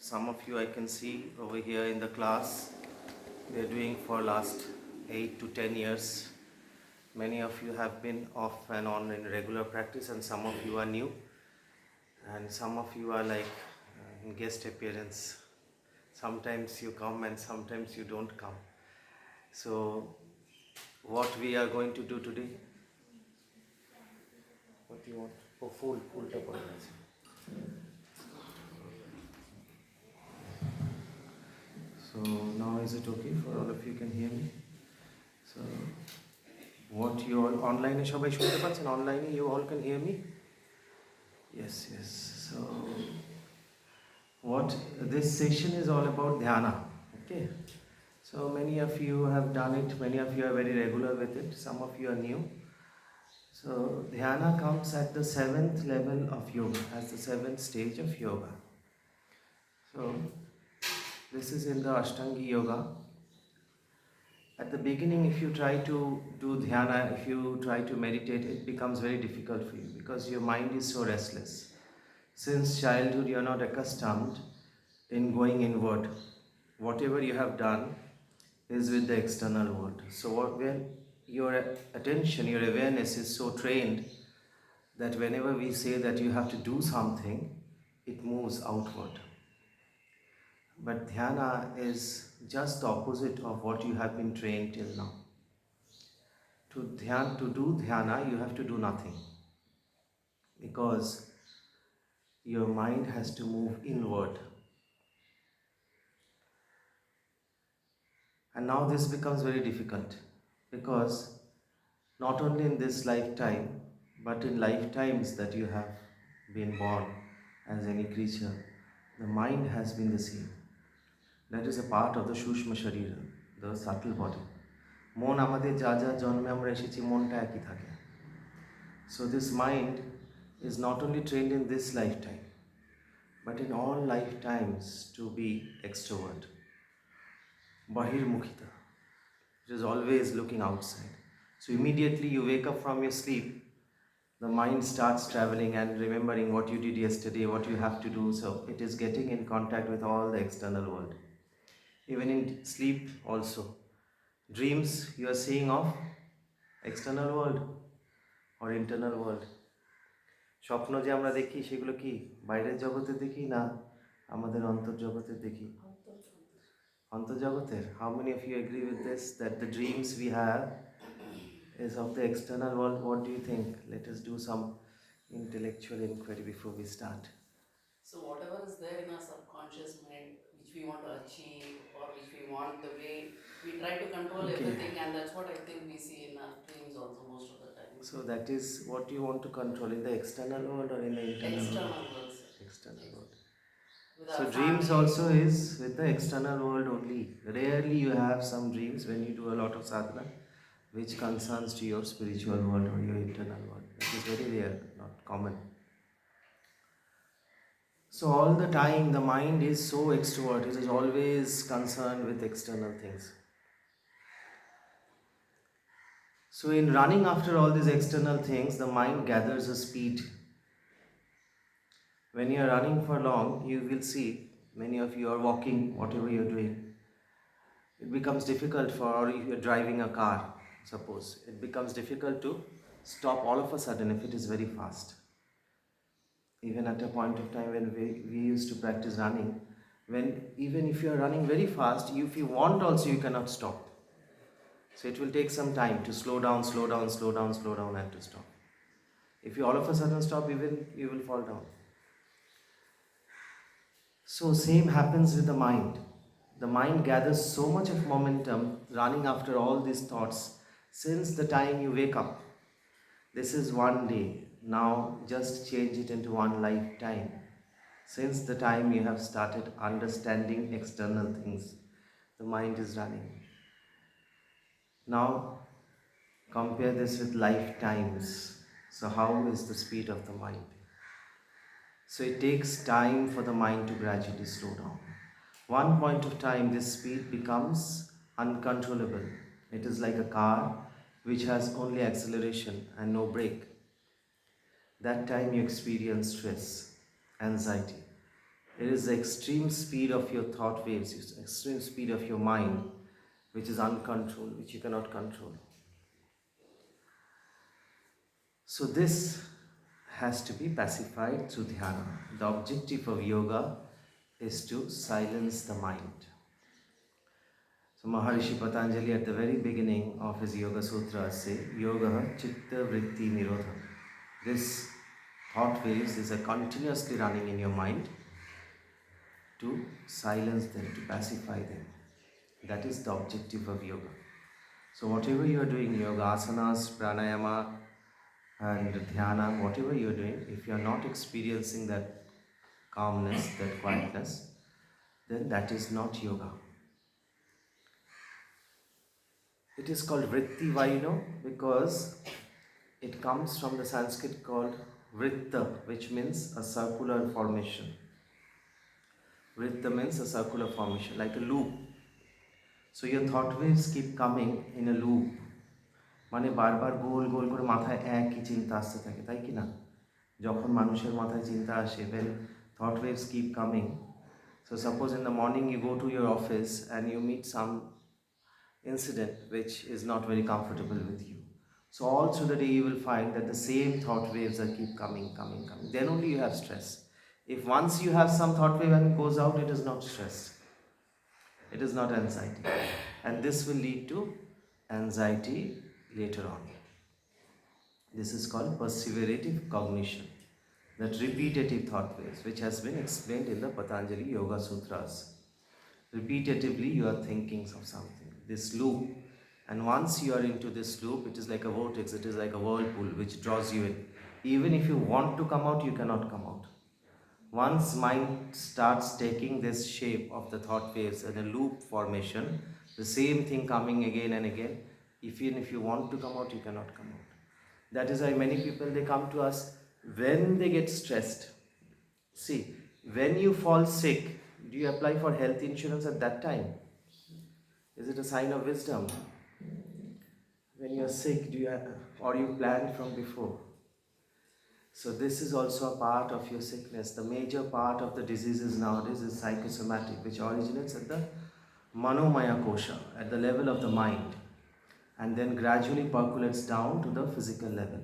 some of you I can see over here in the class, they're doing for last 8 to 10 years. Many of you have been off and on in regular practice, and some of you are new, and some of you are like in guest appearance. Sometimes you come and sometimes you don't come. So what we are going to do today, what do you want? Oh, full tap on it. So now is it okay for all of you can hear me? So what you all online এ সবাই শুনতে পাচ্ছেন? Online you all can hear me? Yes. So what this session is all about dhyana. Okay. So many of you have done it, many of you are very regular with it, some of you are new. So dhyana comes at the 7th level of yoga, as the 7th stage of yoga. So this is in the Ashtangi yoga. At the beginning, if you try to do dhyana, if you try to meditate, it becomes very difficult for you because your mind is so restless. Since childhood, you are not accustomed in going inward. Whatever you have done is with the external world. So when your attention, your awareness is so trained that whenever we say that you have to do something, it moves outward. But dhyana is just the opposite of what you have been trained till now. To do dhyana, you have to do nothing because your mind has to move inward. And now this becomes very difficult because not only in this lifetime, but in lifetimes that you have been born as any creature, the mind has been the same. That is a part of the Shushma Sharira, the subtle body. মন আমাদের যা যা জন্মে আমরা এসেছি মনটা একই থাকে. So this mind is not only trained in this lifetime, but in all lifetimes to be extrovert. Bahirmukhita. It is always looking outside. So immediately you wake up from your sleep, the mind starts traveling and remembering what you did yesterday, what you have to do. So it is getting in contact with all the external world. Even in sleep also. Dreams you are seeing of external world or internal world. স্বপ্ন যে আমরা দেখি সেগুলো কি বাইরের জগতে দেখি না আমাদের অন্তর্জগতে দেখি? অন্তর্জগতের. How many of you agree with this, that the dreams we have is of the external world? What do you think? Let us do some intellectual inquiry before we start. So whatever is there in our subconscious mind, which we want to achieve or which we want, the way we try to control everything, and that's what I think we see in our dreams also most of the time. So that is what you want to control, in the external world or in the internal External world? world, sir. External world. With So our dreams family. also is with the external world only. Rarely you have some dreams when you do a lot of sadhana which concerns to your spiritual world or your internal world. That is very rare, not common. So all the time the mind is so extrovert, it is always concerned with external things. So in running after all these external things, the mind gathers a speed. When you are running for long, you will see, many of you are walking, whatever you are doing, it becomes difficult for, or if you are driving a car, suppose, it becomes difficult to stop all of a sudden if it is very fast. Even at a point of time when we used to practice running, when even if you are running very fast, if you want also you cannot stop. So it will take some time to slow down and to stop. If you all of a sudden stop, even you will fall down. So same happens with the mind. The mind gathers so much of momentum running after all these thoughts since the time you wake up. This is one day. Now just change it into one lifetime. Since the time you have started understanding external things, the mind is running. Now compare this with lifetimes. So how is the speed of the mind? So it takes time for the mind to gradually slow down. One point of time, this speed becomes uncontrollable. It is like a car which has only acceleration and no brake. That time you experience stress, anxiety. It is the extreme speed of your thought waves, it's the extreme speed of your mind, which is uncontrolled, which you cannot control. So this has to be pacified through dhyana. The objective of yoga is to silence the mind. So Maharishi Patanjali at the very beginning of his Yoga Sutras say, Yoga Chitta Vritti Nirodha. This thought waves is continuously running in your mind to silence them, to pacify them. That is the objective of yoga. So whatever you are doing, yoga asanas, pranayama and dhyana, whatever you are doing, if you are not experiencing that calmness, that quietness, then that is not yoga. It is called vritti. Why you know? Because it comes from the Sanskrit called vritta, which means a circular formation. Vritta means a circular formation, like a loop. So your thought waves keep coming in a loop. মানে বারবার গোল গোল করে মাথায় একই চিন্তা আসতে থাকে, তাই কি না? যখন মানুষের মাথায় চিন্তা আসে, when thought waves keep coming. So suppose in the morning you go to your office and you meet some incident which is not very comfortable with you. So all through the day you will find that the same thought waves are keep coming. Then only you have stress. If once you have some thought wave and it goes out, it is not stress. It is not anxiety. And this will lead to anxiety later on. This is called perseverative cognition. That repetitive thought waves, which has been explained in the Patanjali Yoga Sutras. Repetitively you are thinking of something. This loop. And once you are into this loop, it is like a vortex, it is like a whirlpool which draws you in. Even if you want to come out, you cannot come out. Once mind starts taking this shape of the thought waves and a loop formation, the same thing coming again and again, even if you want to come out, you cannot come out. That is why many people, they come to us when they get stressed. See, when you fall sick, do you apply for health insurance at that time? Is it a sign of wisdom? When you are sick, or you planned from before? So this is also a part of your sickness. The major part of the diseases nowadays is psychosomatic, which originates at the manomaya kosha, at the level of the mind, and then gradually percolates down to the physical level.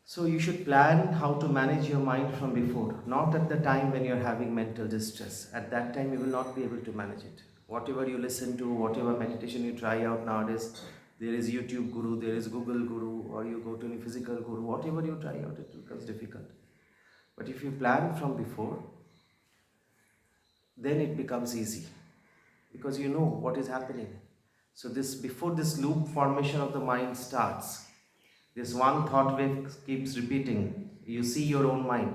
So you should plan how to manage your mind from before, not at the time when you are having mental distress. At that time you will not be able to manage it. Whatever you listen to, whatever meditation you try out nowadays, there is YouTube Guru, there is Google Guru, or you go to any physical Guru, whatever you try out, it becomes difficult. But if you plan from before, then it becomes easy, because you know what is happening. So before this loop formation of the mind starts, this one thought wave keeps repeating. You see your own mind.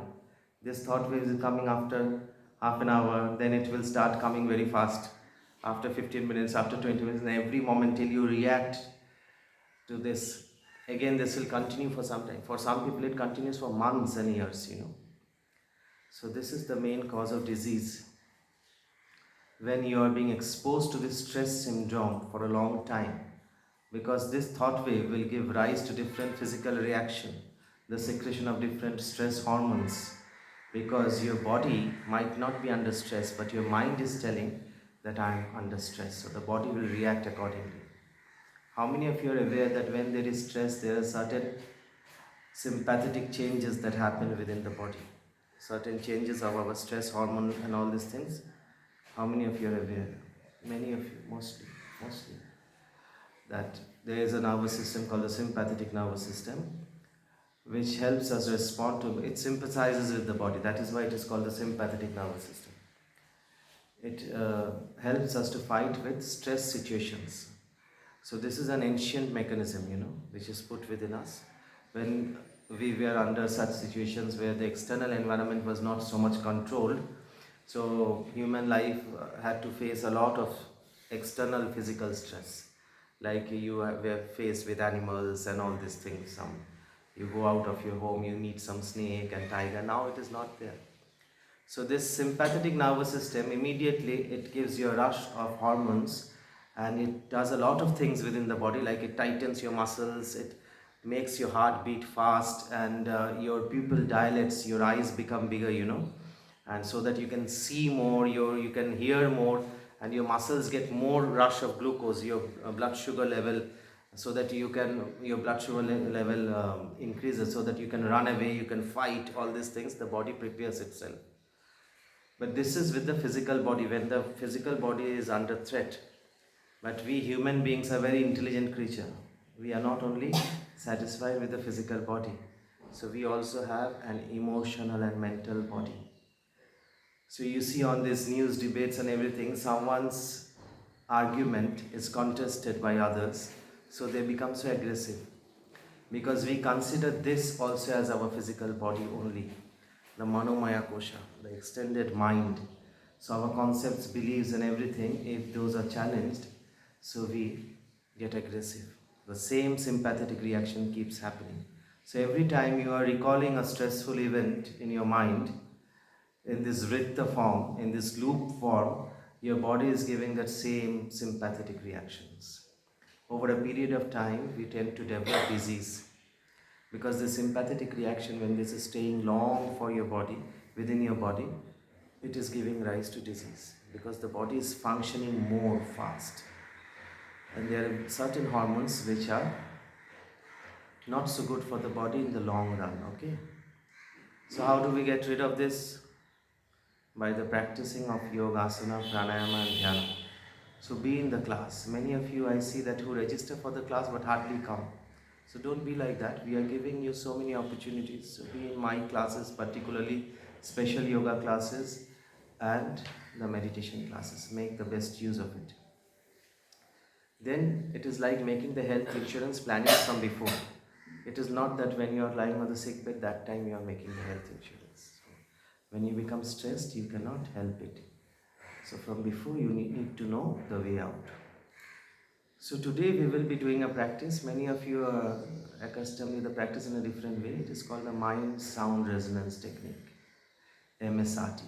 This thought wave is coming after half an hour, then it will start coming very fast. After 15 minutes, after 20 minutes, and every moment till you react to this. Again, this will continue for some time. For some people, it continues for months and years, So this is the main cause of disease. When you are being exposed to this stress syndrome for a long time, because this thought wave will give rise to different physical reaction, the secretion of different stress hormones, because your body might not be under stress, but your mind is telling that I am under stress, so the body will react accordingly. How many of you are aware that when there is stress, there are certain sympathetic changes that happen within the body, certain changes of our stress hormone and all these things? How many of you are aware? Many of you, mostly. That there is a nervous system called the sympathetic nervous system, which helps us respond to, it sympathizes with the body. That is why it is called the sympathetic nervous system. It helps us to fight with stress situations. So this is an ancient mechanism, which is put within us. When we were under such situations where the external environment was not so much controlled, so human life had to face a lot of external physical stress. Like you were faced with animals and all these things. You go out of your home, you meet some snake and tiger. Now it is not there. So this sympathetic nervous system, immediately it gives you a rush of hormones, and it does a lot of things within the body, like it tightens your muscles, it makes your heart beat fast, and your pupil dilates, your eyes become bigger, and so that you can see more, you can hear more, and your muscles get more rush of glucose, your blood sugar level, so that your blood sugar level increases, so that you can run away, you can fight, all these things. The body prepares itself. But this is with the physical body, when the physical body is under threat. But we human beings are very intelligent creature. We are not only satisfied with the physical body, so we also have an emotional and mental body. So you see on these news debates and everything, someone's argument is contested by others, so they become so aggressive. Because we consider this also as our physical body only, the Manomaya Kosha, the extended mind. So our concepts, beliefs and everything, if those are challenged, so we get aggressive. The same sympathetic reaction keeps happening. So every time you are recalling a stressful event in your mind, in this Vritta form, in this loop form, your body is giving that same sympathetic reactions. Over a period of time, we tend to develop disease, because the sympathetic reaction, when this is staying long for your body, within your body, it is giving rise to disease, because the body is functioning more fast. And there are certain hormones which are not so good for the body in the long run. Okay, so how do we get rid of this? By the practicing of yoga, asana, pranayama and dhyana. So be in the class. Many of you I see that who register for the class but hardly come. So don't be like that. We are giving you so many opportunities. So be in my classes, particularly special yoga classes and the meditation classes. Make the best use of it. Then it is like making the health insurance planning from before. It is not that when you are lying on the sick bed, that time you are making the health insurance. When you become stressed, you cannot help it. So from before, you need to know the way out. So today we will be doing a practice. Many of you are accustomed to the practice in a different way. It is called the Mind Sound Resonance Technique, MSRT.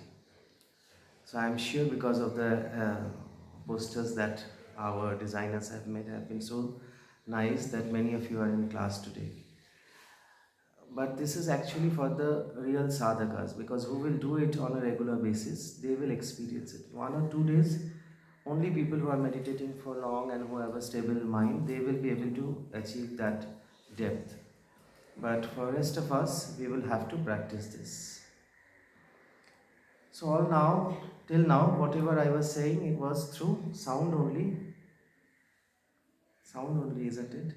So I am sure, because of the posters that our designers have made have been so nice, that many of you are in class today. But this is actually for the real sadhakas, because who will do it on a regular basis, they will experience it. 1 or 2 days, only people who are meditating for long and who have a stable mind, they will be able to achieve that depth. But for rest of us, we will have to practice this. So till now, whatever I was saying, it was through sound only. Sound only, isn't it?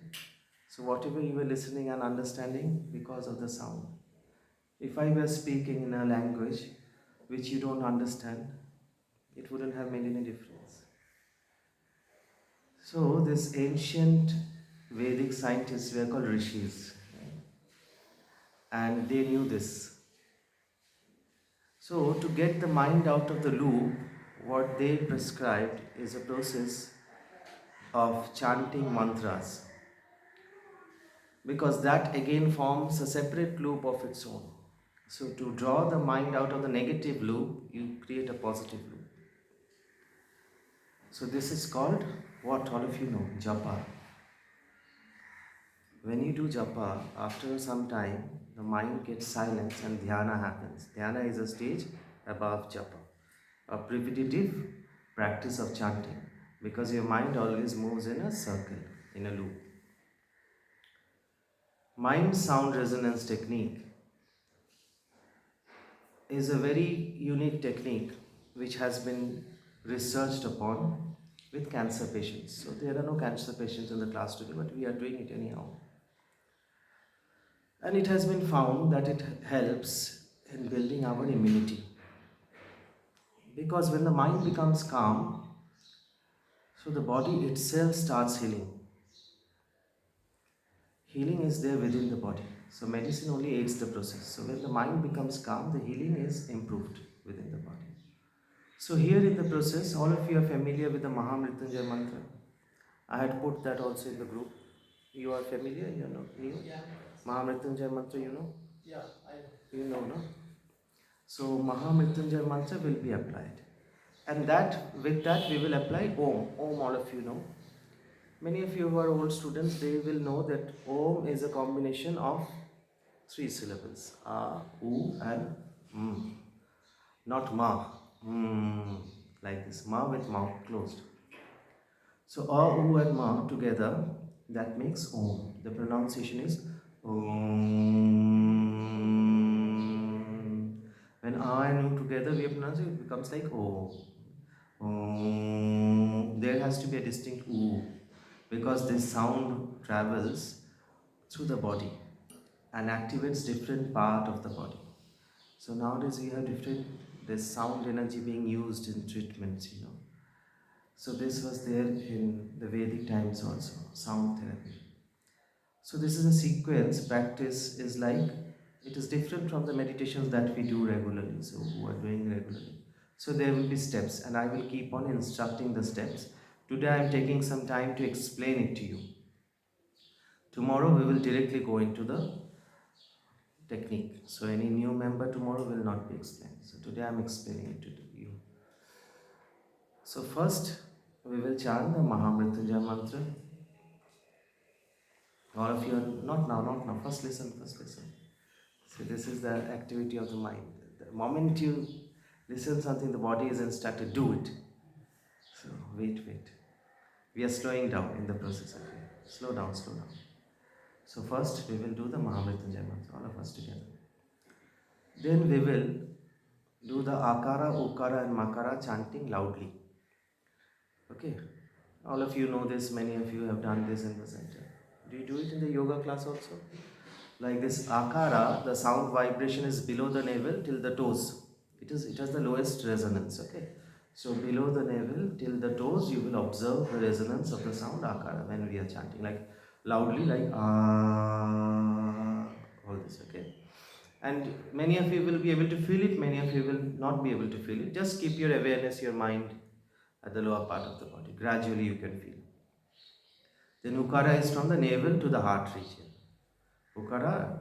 So whatever you were listening and understanding, because of the sound. If I were speaking in a language which you don't understand, it wouldn't have made any difference. So this ancient Vedic scientists were called rishis, and they knew this. So to get the mind out of the loop, what they prescribed is a process of chanting mantras, because that again forms a separate loop of its own. So to draw the mind out of the negative loop, you create a positive loop. So this is called, what all of you know, japa. When you do japa, after some time, the mind gets silent and dhyana happens. Dhyana is a stage above japa, a repetitive practice of chanting, because your mind always moves in a circle, in a loop. Mind sound resonance technique is a very unique technique which has been researched upon with cancer patients. So there are no cancer patients in the class today, but we are doing it anyhow. And it has been found that it helps in building our immunity. Because when the mind becomes calm, so the body itself starts healing. Healing is there within the body. So medicine only aids the process. So when the mind becomes calm, the healing is improved within the body. So here in the process, all of you are familiar with the Mahamrityunjay mantra. I had put that also in the group. You are familiar? You know? Yeah. Mahamrityunjay mantra, you know? Yeah, I know. You know, no? So Mahamrityunjay mantra will be applied. And with that we will apply Om. Om, all of you know. Many of you who are old students, they will know that Om is a combination of 3 syllables. A, U and M. not ma. Like this, ma with mouth closed. So a, u and ma together, that makes om. The pronunciation is om. When a and u together we pronounce it, it becomes like o. Om. There has to be a distinct u because this sound travels through the body and activates different part of the body. So nowadays we have different this sound energy being used in treatments, you know. So this was there in the Vedic times also, sound therapy. So this is a sequence. Practice is like it is different from the meditations that we do regularly. So who are doing regularly. So there will be steps, and I will keep on instructing the steps. Today I am taking some time to explain it to you. Tomorrow we will directly go into the technique. So any new member tomorrow will not be explained. So today I am explaining it to you. So first we will chant the Mahamrityunjaya mantra. All of you are not now. First listen. So this is the activity of the mind. The moment you listen something, the body is instructed, do it. So wait. We are slowing down in the process. Okay, slow down. So first we will do the Mahamrityunjaya mantra, all of us together. Then we will do the Akara, Ukara and Makara chanting loudly. Okay, all of you know this. Many of you have done this in the center. Do you do it in the yoga class also? Like this akara, the sound vibration is below the navel till the toes. It has the lowest resonance. Okay, so below the navel till the toes, you will observe the resonance of the sound akara when we are chanting, like loudly, like ah, all this. Okay, and many of you will be able to feel it. Many of you will not be able to feel it. Just keep your awareness, your mind at the lower part of the body. Gradually, you can feel. Then ukara is from the navel to the heart region. Ukara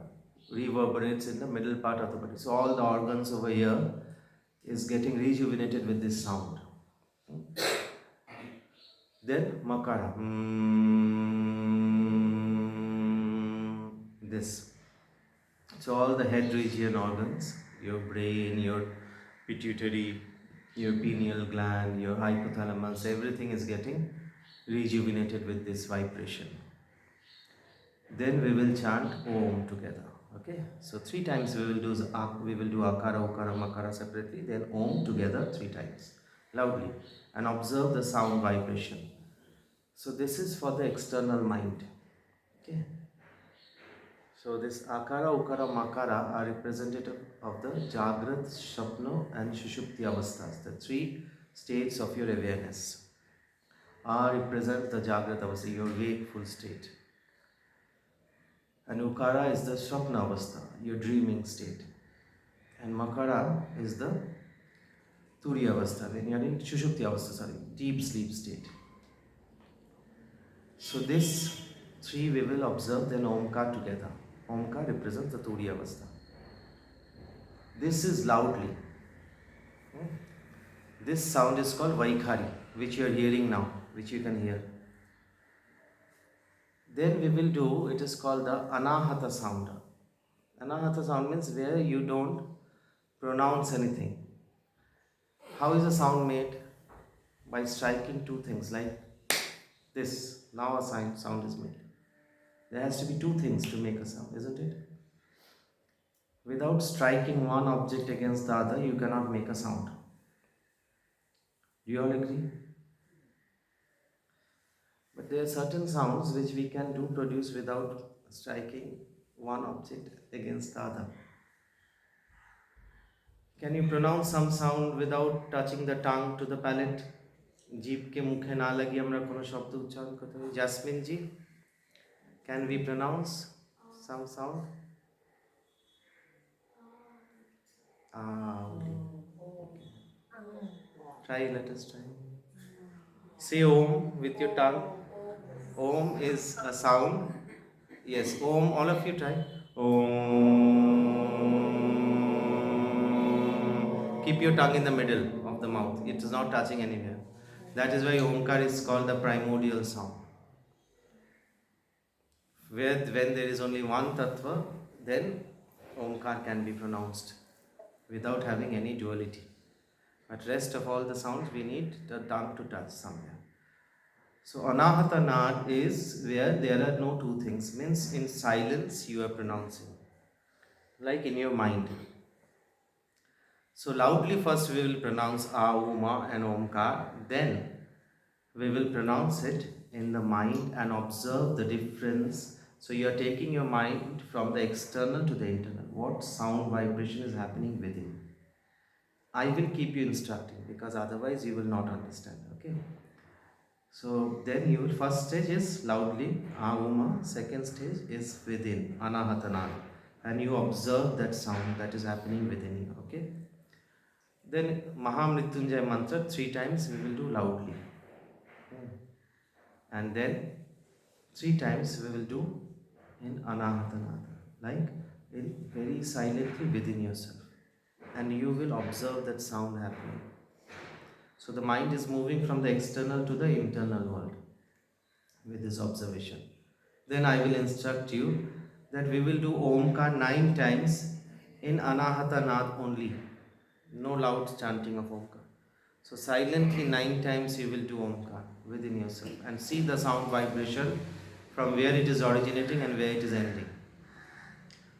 reverberates in the middle part of the body. So all the organs over here is getting rejuvenated with this sound. Then Makara. This. So all the head region organs, your brain, your pituitary, your pineal gland, your hypothalamus, everything is getting rejuvenated with this vibration. Then we will chant Om together. Okay, so 3 times we will do Akara, Ukara, Makara separately, then Om together 3 times loudly, and observe the sound vibration. So this is for the external mind. Okay, so this Akara, Ukara, Makara are representative of the Jagrat, Shapno and Shushupti avasthas, the 3 states of your awareness. Represents the Jagrat avastha, your wakeful state. And Ukara is the Swapna Avastha, your dreaming state. And Makara is the Turiya Avastha, when you are in Shushupti Avastha, deep sleep state. So this 3 we will observe, then Omkar together. Omkar represents the Turiya Avastha. This is loudly. This sound is called Vaikhari, which you are hearing now, which you can hear. Then we will do, it is called the Anahata sound. Anahata sound means where you don't pronounce anything. How is a sound made? By striking 2 things like this. Now a sound is made. There has to be 2 things to make a sound, isn't it? Without striking one object against the other, you cannot make a sound. Do you all agree? But there are certain sounds which we can produce without striking one object against the other. Can you pronounce some sound without touching the tongue to the palate? जीभ के मुखे ना लगी আমরা কোনো শব্দ উচ্চারণ করতে পারি। Jasmine ji, can we pronounce some sound? Only. Try, let us try. Say Om with your tongue. Om is a sound. Yes, Om, all of you try. Om. Keep your tongue in the middle of the mouth. It is not touching anywhere. That is why Omkar is called the primordial sound. When there is only one tattva, then Omkar can be pronounced without having any duality. But rest of all the sounds we need the tongue to touch somewhere. So Anahata Nad is where there are no two things. Means in silence you are pronouncing. Like in your mind. So loudly first we will pronounce A, Uma and Omkar. Then we will pronounce it in the mind and observe the difference. So you are taking your mind from the external to the internal. What sound vibration is happening within. I will keep you instructing because otherwise you will not understand. Okay. So then your first stage is loudly Auma, second stage is within Anahatana, and you observe that sound that is happening within you. Okay. Then Mahamrityunjay mantra 3 times we will do loudly. And then 3 times we will do in Anahatanada, like in very silently within yourself. And you will observe that sound happening. So the mind is moving from the external to the internal world with this observation. Then I will instruct you that we will do Omkar 9 times in Anahatanad only. No loud chanting of Omkar. So silently 9 times you will do Omkar within yourself and see the sound vibration from where it is originating and where it is ending.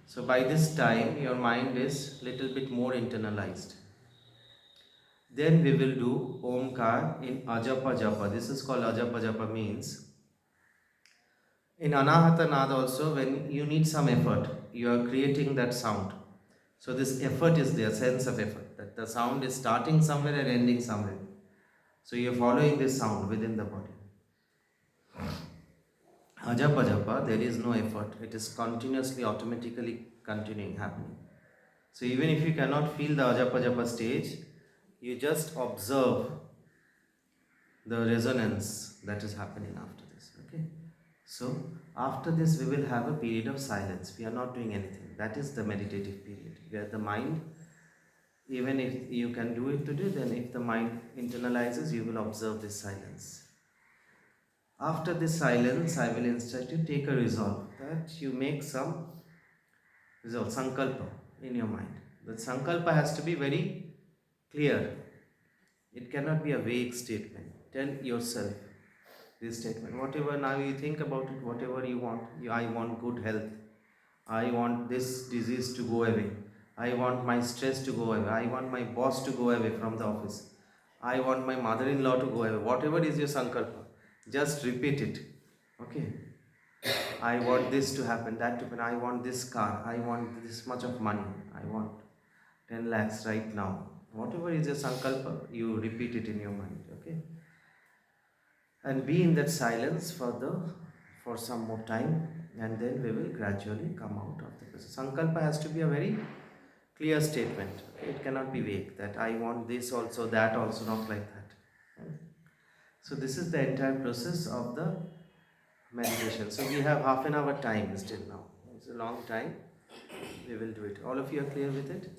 So by this time your mind is little bit more internalized. Then we will do Omkar in Ajapa Japa. This is called Ajapa Japa, means in Anahata Nad also when you need some effort, you are creating that sound. So this effort is there, sense of effort, that the sound is starting somewhere and ending somewhere. So you are following this sound within the body. Ajapa Japa, there is no effort. It is continuously, automatically continuing, happening. So even if you cannot feel the Ajapa Japa stage, you just observe the resonance that is happening after this. Okay. So after this we will have a period of silence. We are not doing anything. That is the meditative period where the mind, even if you can do it today, then if the mind internalizes, you will observe this silence. After this silence, I will instruct you, take a resolve that you make some resolve, sankalpa in your mind. The sankalpa has to be very clear. It cannot be a vague statement. Tell yourself this statement. Whatever now you think about it, whatever you want. I want good health. I want this disease to go away. I want my stress to go away. I want my boss to go away from the office. I want my mother-in-law to go away. Whatever is your sankalpa, just repeat it. Okay. I want this to happen, that to happen. I want this car. I want this much of money. I want 10 lakhs right now. Whatever is your sankalpa, you repeat it in your mind. Okay. And be in that silence for some more time, and then we will gradually come out of the process. Sankalpa has to be a very clear statement. It cannot be vague that I want this also, that also, not like that. So this is the entire process of the meditation. So we have half an hour time still now. It's a long time. We will do it. All of you are clear with it?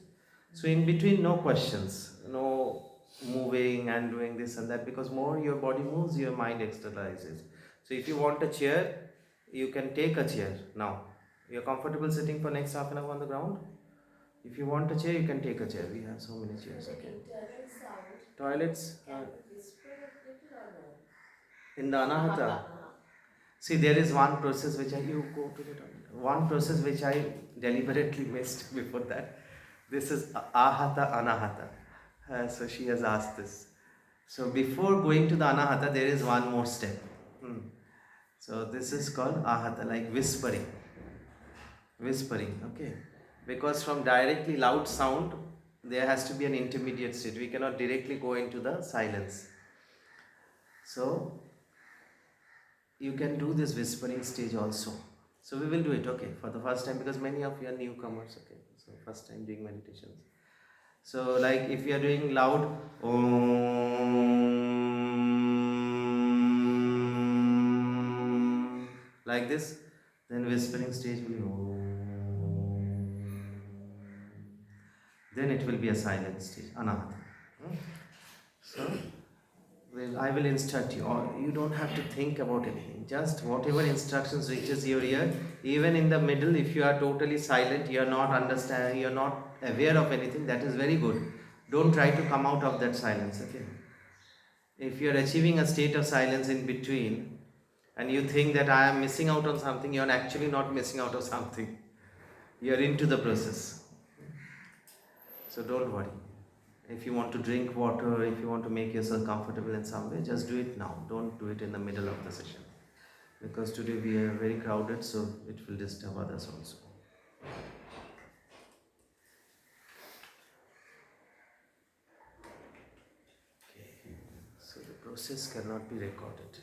So in between, no questions, no moving and doing this and that, because more your body moves, your mind externalizes. So if you want a chair, you can take a chair now. You're comfortable sitting for next half an hour on the ground? If you want a chair, you can take a chair. We have so many chairs. Okay. Toilets? In the Anahata. See, there is one process which you go to the toilet. One process which I deliberately missed before that. This is Ahata Anahata. So she has asked this. So before going to the Anahata, there is one more step. So this is called Ahata, like whispering. Whispering, okay. Because from directly loud sound, there has to be an intermediate state. We cannot directly go into the silence. So you can do this whispering stage also. So we will do it, okay, for the first time, because many of you are newcomers, okay. So first time doing meditations. So like if you are doing loud Om, like this, then whispering stage will be Om. Then it will be a silent stage, Anahata. So I will instruct you, or you don't have to think about anything. Just whatever instructions reaches your ear, even in the middle, if you are totally silent, you are not understanding, you are not aware of anything, that is very good. don't try to come out of that silence. Okay, if you are achieving a state of silence in between and you think that I am missing out on something, you are actually not missing out on something. You are into the process. So don't worry. If you want to drink water, if you want to make yourself comfortable in some way, just do it now. Don't do it in the middle of the session. Because today we are very crowded, so it will disturb others also. Okay. So the process cannot be recorded.